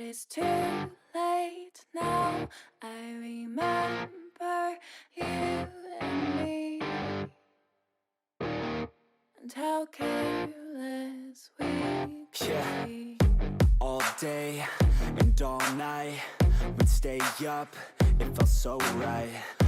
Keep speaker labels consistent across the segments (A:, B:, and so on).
A: it's too late now. I remember you and me, and how careless we could be.
B: All day and all night, we'd stay up, it felt so right.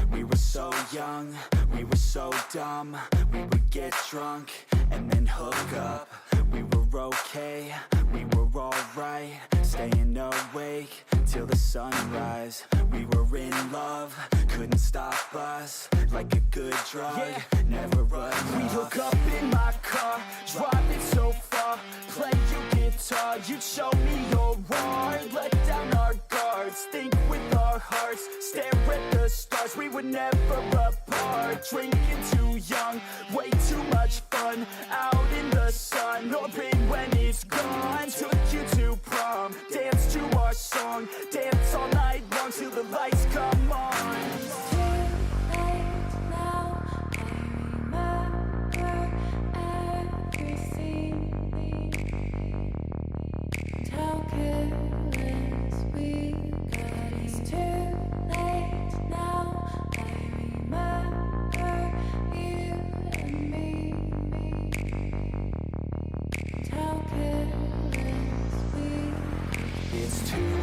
B: We were so young, we were so dumb. We would get drunk and then hook up. We were okay, we were alright, staying awake till the sunrise. We were in love, couldn't stop us, like a good drug, never enough.
C: We'd hook up in my car, driving so far, play your guitar, you'd show me your art, let down our guards, think with our hearts, stare at the stars. We were never apart, drinking too young, way too much fun, out in the sun, hoping when it's gone. Took you to prom, dance to our song, dance all night long till the lights come on.
A: It's too late now. I remember everything, and how careless we got. It's too late now. I remember you and me, and how careless we got.
B: It's too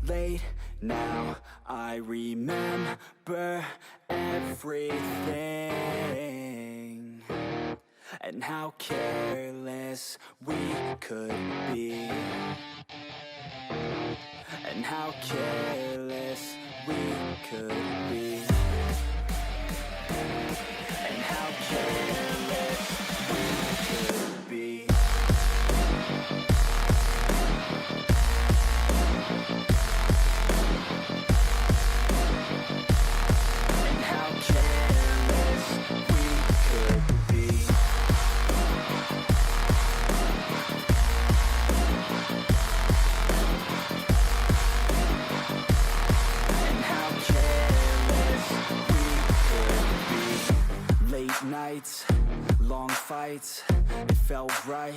B: late now, I remember everything, and how careless we could be, and how careless we could be, and how careless we could be. And how careless we could be. And how careless we could be. Late nights, long fights, it felt right,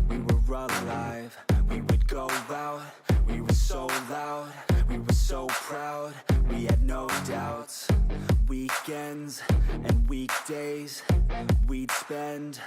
B: we were alive. We would go out, we were so loud, we were so proud, we had no doubts. Weekends and weekdays, we'd spend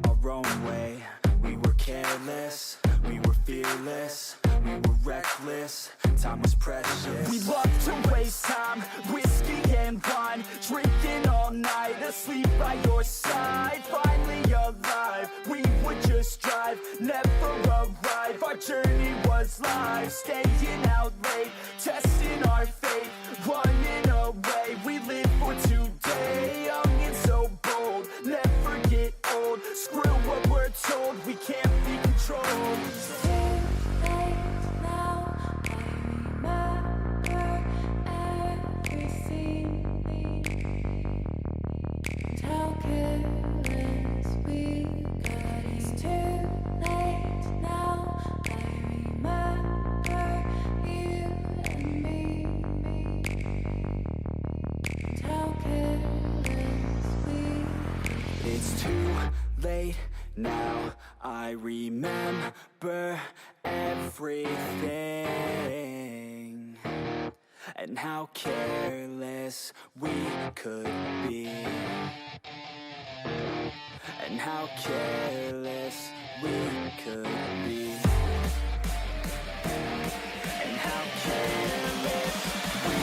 B: our own way. We were careless, we were fearless, we were reckless, time was precious.
C: We loved to waste time, whiskey and wine, drinking all night, asleep by your side. Finally alive, we would just drive, never arrive. Our journey was live, staying out late, testing our fate, running away. We live for today, young and so bold, never get old. Screw what we're told, we can't be controlled.
A: It's too late now. I remember everything, and how careless we got. It's too late now. I remember you and me, and how careless we got.
B: It's too late now, I remember everything, and how careless we could be, and how careless we could be, and how careless we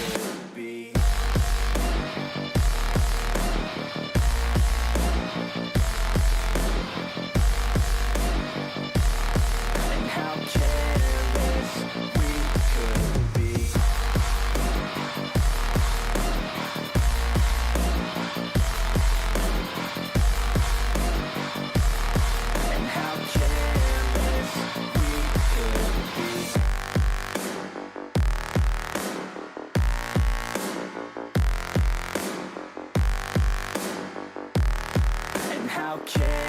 B: could be. And how careless we could be. And how careless we could be. And how careless